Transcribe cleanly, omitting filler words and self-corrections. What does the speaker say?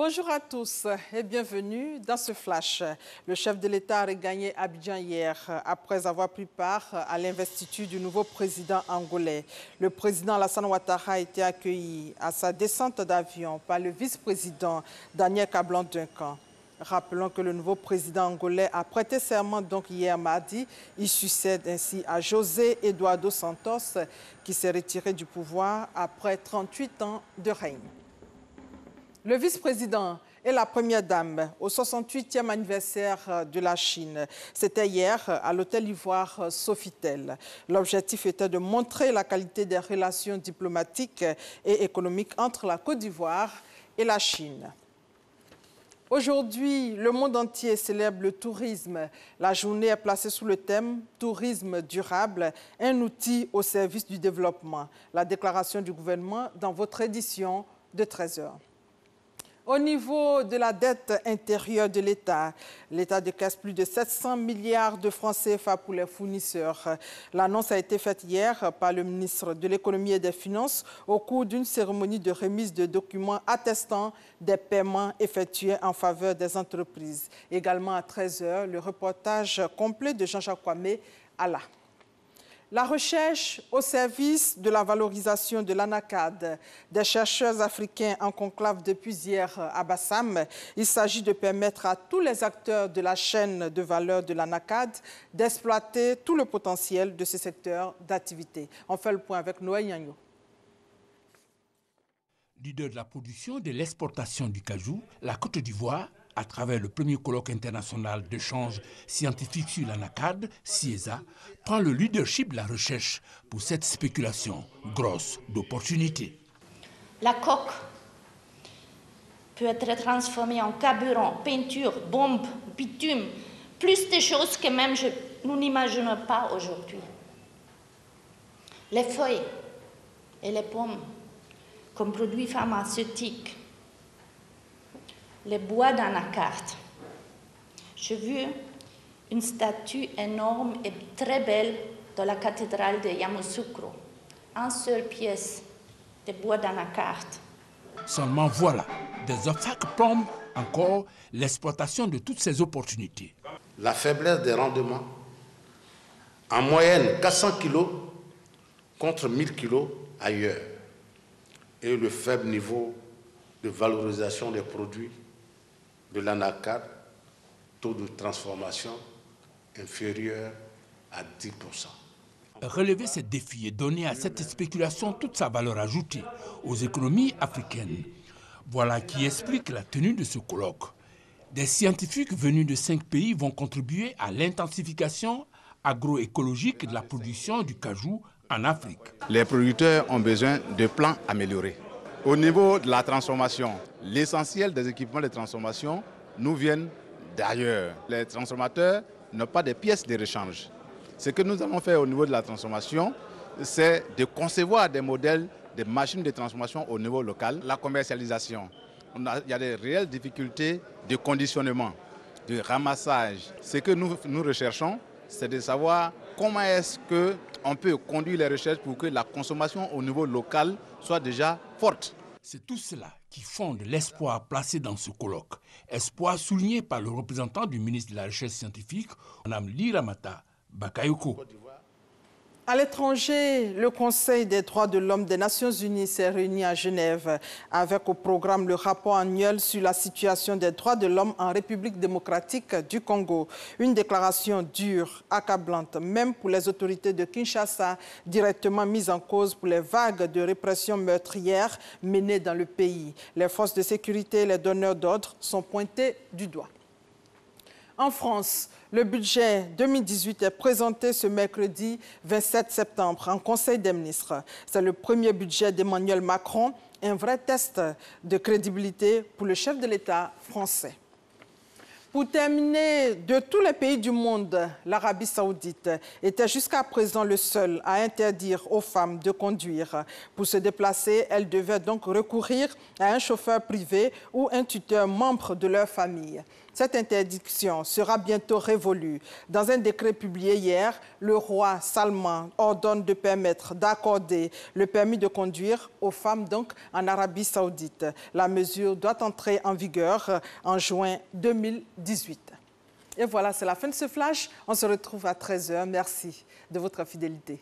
Bonjour à tous et bienvenue dans ce flash. Le chef de l'État a regagné Abidjan hier après avoir pris part à l'investiture du nouveau président angolais. Le président Alassane Ouattara a été accueilli à sa descente d'avion par le vice-président Daniel Kablan-Duncan. Rappelons que le nouveau président angolais a prêté serment donc hier mardi. Il succède ainsi à José Eduardo Santos qui s'est retiré du pouvoir après 38 ans de règne. Le vice-président et la première dame au 68e anniversaire de la Chine. C'était hier à l'hôtel Ivoire Sofitel. L'objectif était de montrer la qualité des relations diplomatiques et économiques entre la Côte d'Ivoire et la Chine. Aujourd'hui, le monde entier célèbre le tourisme. La journée est placée sous le thème « Tourisme durable, un outil au service du développement ». La déclaration du gouvernement dans votre édition de 13 h. Au niveau de la dette intérieure de l'État, l'État décaisse plus de 700 milliards de francs CFA pour les fournisseurs. L'annonce a été faite hier par le ministre de l'Économie et des Finances au cours d'une cérémonie de remise de documents attestant des paiements effectués en faveur des entreprises. Également à 13 h, le reportage complet de Jean-Jacques Kwame Alla. La recherche au service de la valorisation de l'ANACAD, des chercheurs africains en conclave depuis hier à Bassam. Il s'agit de permettre à tous les acteurs de la chaîne de valeur de l'ANACAD d'exploiter tout le potentiel de ce secteur d'activité. On fait le point avec Noé Nyagno. Leader de la production et de l'exportation du cajou, la Côte d'Ivoire, à travers le premier colloque international d'échange scientifique sur l'ANACAD, CIESA, prend le leadership de la recherche pour cette spéculation grosse d'opportunités. La coque peut être transformée en carburant, peinture, bombe, bitume, plus de choses que même nous n'imaginons pas aujourd'hui. Les feuilles et les pommes comme produits pharmaceutiques, les bois d'anacarde. J'ai vu une statue énorme et très belle dans la cathédrale de Yamoussoukro. Une seule pièce de bois d'anacarde. Seulement voilà, des obstacles plombent encore l'exploitation de toutes ces opportunités. La faiblesse des rendements, en moyenne 400 kg contre 1000 kg ailleurs, et le faible niveau de valorisation des produits de l'ANACAD, taux de transformation inférieur à 10%. Relever ces défis et donner à cette spéculation toute sa valeur ajoutée aux économies africaines. Voilà qui explique la tenue de ce colloque. Des scientifiques venus de 5 pays vont contribuer à l'intensification agroécologique de la production du cajou en Afrique. Les producteurs ont besoin de plans améliorés. Au niveau de la transformation, l'essentiel des équipements de transformation nous viennent d'ailleurs. Les transformateurs n'ont pas de pièces de rechange. Ce que nous allons faire au niveau de la transformation, c'est de concevoir des modèles de machines de transformation au niveau local. La commercialisation, il y a des réelles difficultés de conditionnement, de ramassage. Ce que nous recherchons, c'est de savoir comment est-ce qu'on peut conduire les recherches pour que la consommation au niveau local soit déjà forte. C'est tout cela qui fonde l'espoir placé dans ce colloque. Espoir souligné par le représentant du ministre de la Recherche scientifique, Mme Liramata Bakayoko. À l'étranger, le Conseil des droits de l'homme des Nations Unies s'est réuni à Genève avec au programme le rapport annuel sur la situation des droits de l'homme en République démocratique du Congo. Une déclaration dure, accablante, même pour les autorités de Kinshasa, directement mises en cause pour les vagues de répression meurtrière menées dans le pays. Les forces de sécurité et les donneurs d'ordre sont pointés du doigt. En France, le budget 2018 est présenté ce mercredi 27 septembre en Conseil des ministres. C'est le premier budget d'Emmanuel Macron, un vrai test de crédibilité pour le chef de l'État français. Pour terminer, de tous les pays du monde, l'Arabie saoudite était jusqu'à présent le seul à interdire aux femmes de conduire. Pour se déplacer, elles devaient donc recourir à un chauffeur privé ou un tuteur membre de leur famille. Cette interdiction sera bientôt révolue. Dans un décret publié hier, le roi Salman ordonne de permettre d'accorder le permis de conduire aux femmes donc en Arabie Saoudite. La mesure doit entrer en vigueur en juin 2018. Et voilà, c'est la fin de ce flash. On se retrouve à 13h. Merci de votre fidélité.